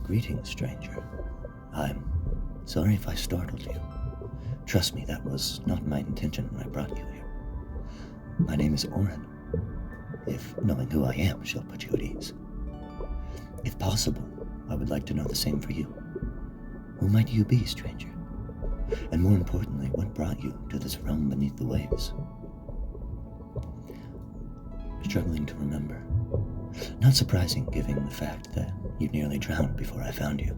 Greetings, stranger. I'm sorry if I startled you. Trust me, that was not my intention when I brought you here. My name is Oren. If knowing who I am shall put you at ease. If possible, I would like to know the same for you. Who might you be, stranger? And more importantly, what brought you to this realm beneath the waves? Struggling to remember. Not surprising, given the fact that you nearly drowned before I found you.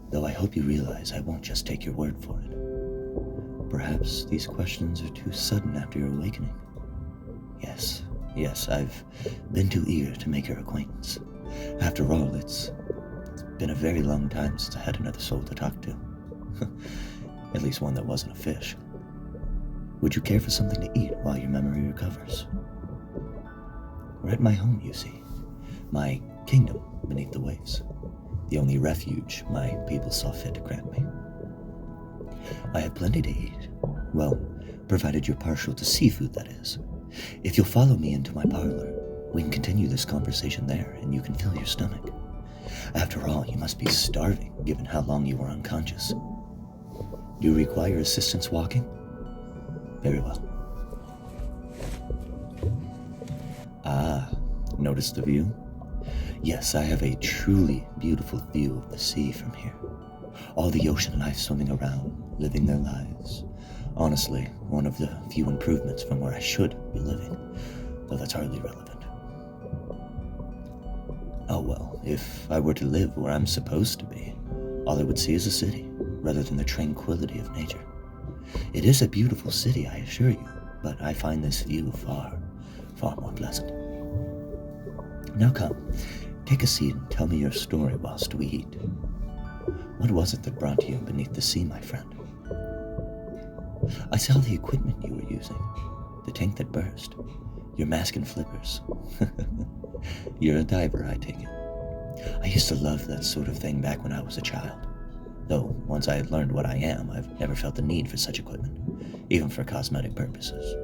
Though I hope you realize I won't just take your word for it. Perhaps these questions are too sudden after your awakening. Yes, I've been too eager to make your acquaintance. After all, it's been a very long time since I had another soul to talk to. At least one that wasn't a fish. Would you care for something to eat while your memory recovers? We're at my home, you see. My kingdom beneath the waves. The only refuge my people saw fit to grant me. I have plenty to eat. Well, provided you're partial to seafood, that is. If you'll follow me into my parlor, we can continue this conversation there, and you can fill your stomach. After all, you must be starving, given how long you were unconscious. Do you require assistance walking? Very well. Ah, notice the view? Yes, I have a truly beautiful view of the sea from here. All the ocean life swimming around, living their lives. Honestly, one of the few improvements from where I should be living, though that's hardly relevant. Oh well, if I were to live where I'm supposed to be, all I would see is a city, rather than the tranquility of nature. It is a beautiful city, I assure you, but I find this view far more pleasant. Now come, take a seat and tell me your story whilst we eat. What was it that brought you beneath the sea, my friend? I saw the equipment you were using, the tank that burst, your mask and flippers. You're a diver, I take it. I used to love that sort of thing back when I was a child. Though, once I had learned what I am, I've never felt the need for such equipment, even for cosmetic purposes.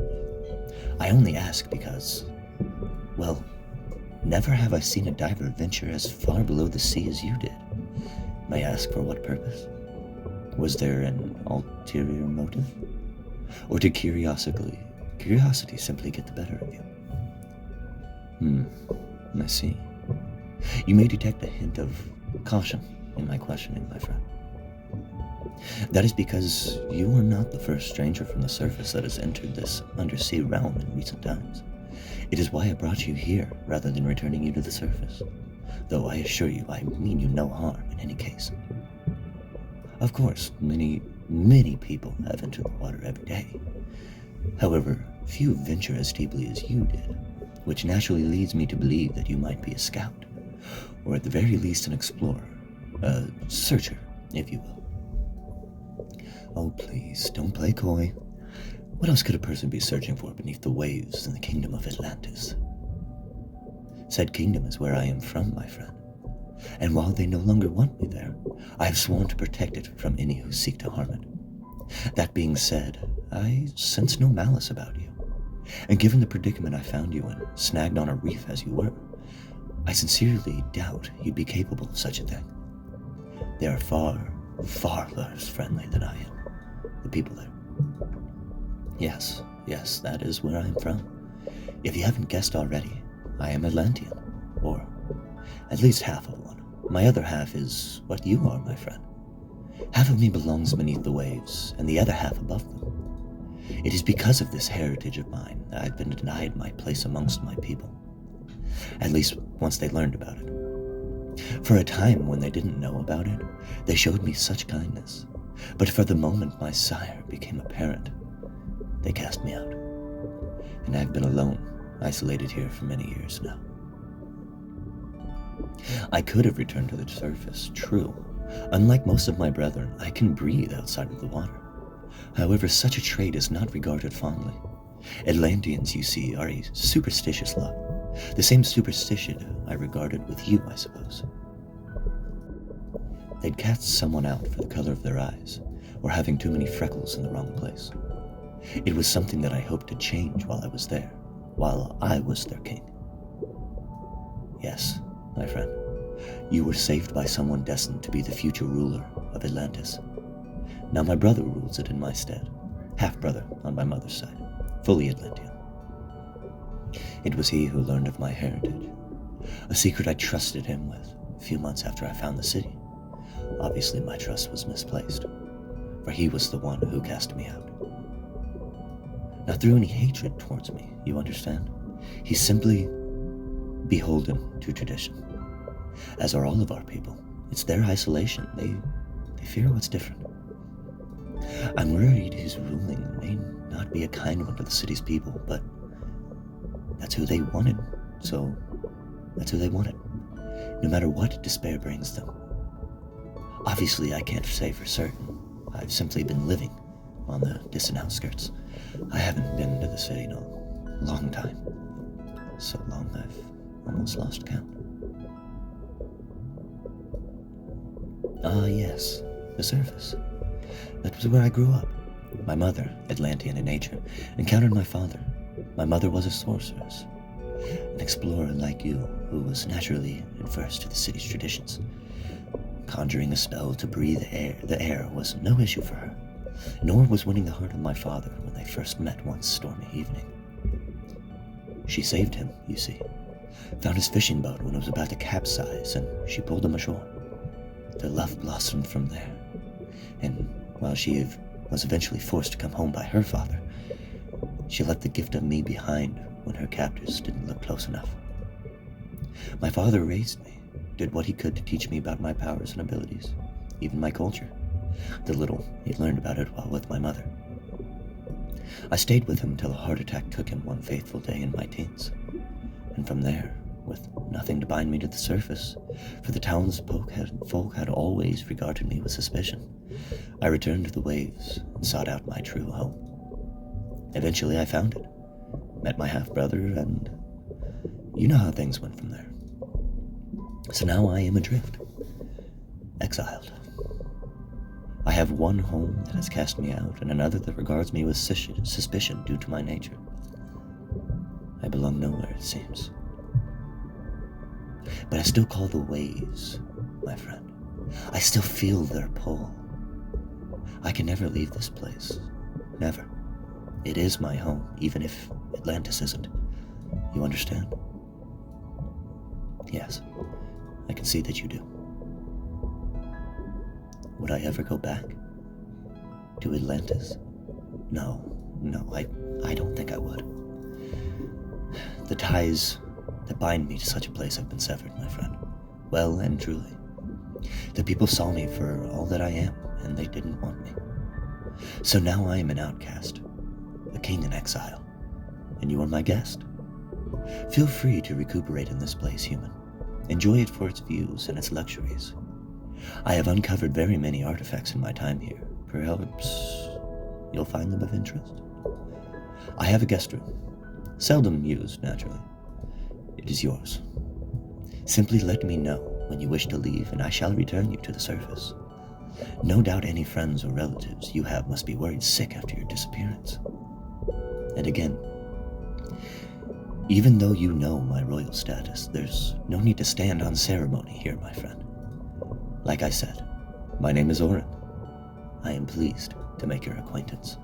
I only ask because, well, never have I seen a diver venture as far below the sea as you did. May I ask for what purpose? Was there an ulterior motive? Or did curiosity simply get the better of you? I see. You may detect a hint of caution in my questioning, my friend. That is because you are not the first stranger from the surface that has entered this undersea realm in recent times. It is why I brought you here, rather than returning you to the surface. Though I assure you, I mean you no harm in any case. Of course, many people have entered the water every day. However, few venture as deeply as you did, which naturally leads me to believe that you might be a scout, or at the very least an explorer, a searcher, if you will. Oh, please, don't play coy. What else could a person be searching for beneath the waves in the kingdom of Atlantis? Said kingdom is where I am from, my friend. And while they no longer want me there, I have sworn to protect it from any who seek to harm it. That being said, I sense no malice about you. And given the predicament I found you in, snagged on a reef as you were, I sincerely doubt you'd be capable of such a thing. They are far less friendly than I am, the people there. Yes, that is where I am from. If you haven't guessed already, I am Atlantian, or at least half of one. My other half is what you are, my friend. Half of me belongs beneath the waves, and the other half above them. It is because of this heritage of mine that I've been denied my place amongst my people. At least once they learned about it. For a time when they didn't know about it, they showed me such kindness. But for the moment my sire became apparent, they cast me out. And I've been alone, isolated here for many years now. I could have returned to the surface, true. Unlike most of my brethren, I can breathe outside of the water. However, such a trait is not regarded fondly. Atlanteans, you see, are a superstitious lot. The same superstition I regarded with you, I suppose. They'd cast someone out for the color of their eyes, or having too many freckles in the wrong place. It was something that I hoped to change while I was there, while I was their king. Yes, my friend, You were saved by someone destined to be the future ruler of Atlantis. Now my brother rules it in my stead, half-brother on my mother's side, fully Atlantian. It was he who learned of my heritage, a secret I trusted him with a few months after I found the city. Obviously my trust was misplaced, for he was the one who cast me out. Not through any hatred towards me, you understand? He's simply beholden to tradition, as are all of our people. It's their isolation. They fear what's different. I'm worried his ruling may not be a kind one to the city's people, but that's who they wanted, so that's who they wanted, no matter what despair brings them. Obviously, I can't say for certain. I've simply been living on the distant outskirts. I haven't been to the city in a long time. So long I've almost lost count. Ah, yes, the surface. That was where I grew up. My mother, Atlantian in nature, encountered my father. My mother was a sorceress, an explorer like you, who was naturally adverse to the city's traditions. Conjuring a spell to breathe the air was no issue for her, nor was winning the heart of my father when they first met one stormy evening. She saved him, you see, found his fishing boat when it was about to capsize, and she pulled him ashore. Their love blossomed from there, and while she was eventually forced to come home by her father, she left the gift of me behind when her captors didn't look close enough. My father raised me, did what he could to teach me about my powers and abilities, even my culture, the little he learned about it while with my mother. I stayed with him until a heart attack took him one fateful day in my teens, and from there, with nothing to bind me to the surface, for the townsfolk had always regarded me with suspicion, I returned to the waves and sought out my true home. Eventually I found it, met my half-brother, and you know how things went from there. So now I am adrift, exiled. I have one home that has cast me out, and another that regards me with suspicion due to my nature. I belong nowhere, it seems. But I still call the waves, my friend. I still feel their pull. I can never leave this place. Never. It is my home, even if Atlantis isn't. You understand? Yes, I can see that you do. Would I ever go back? To Atlantis? No, I don't think I would. The ties that bind me to such a place have been severed, my friend. Well and truly. The people saw me for all that I am, and they didn't want me. So now I am an outcast, a king in exile, and you are my guest. Feel free to recuperate in this place, human. Enjoy it for its views and its luxuries. I have uncovered very many artifacts in my time here. Perhaps you'll find them of interest. I have a guest room, seldom used, naturally. It is yours. Simply let me know when you wish to leave, and I shall return you to the surface. No doubt any friends or relatives you have must be worried sick after your disappearance. And again, even though you know my royal status, there's no need to stand on ceremony here, my friend. Like I said, my name is Oren. I am pleased to make your acquaintance.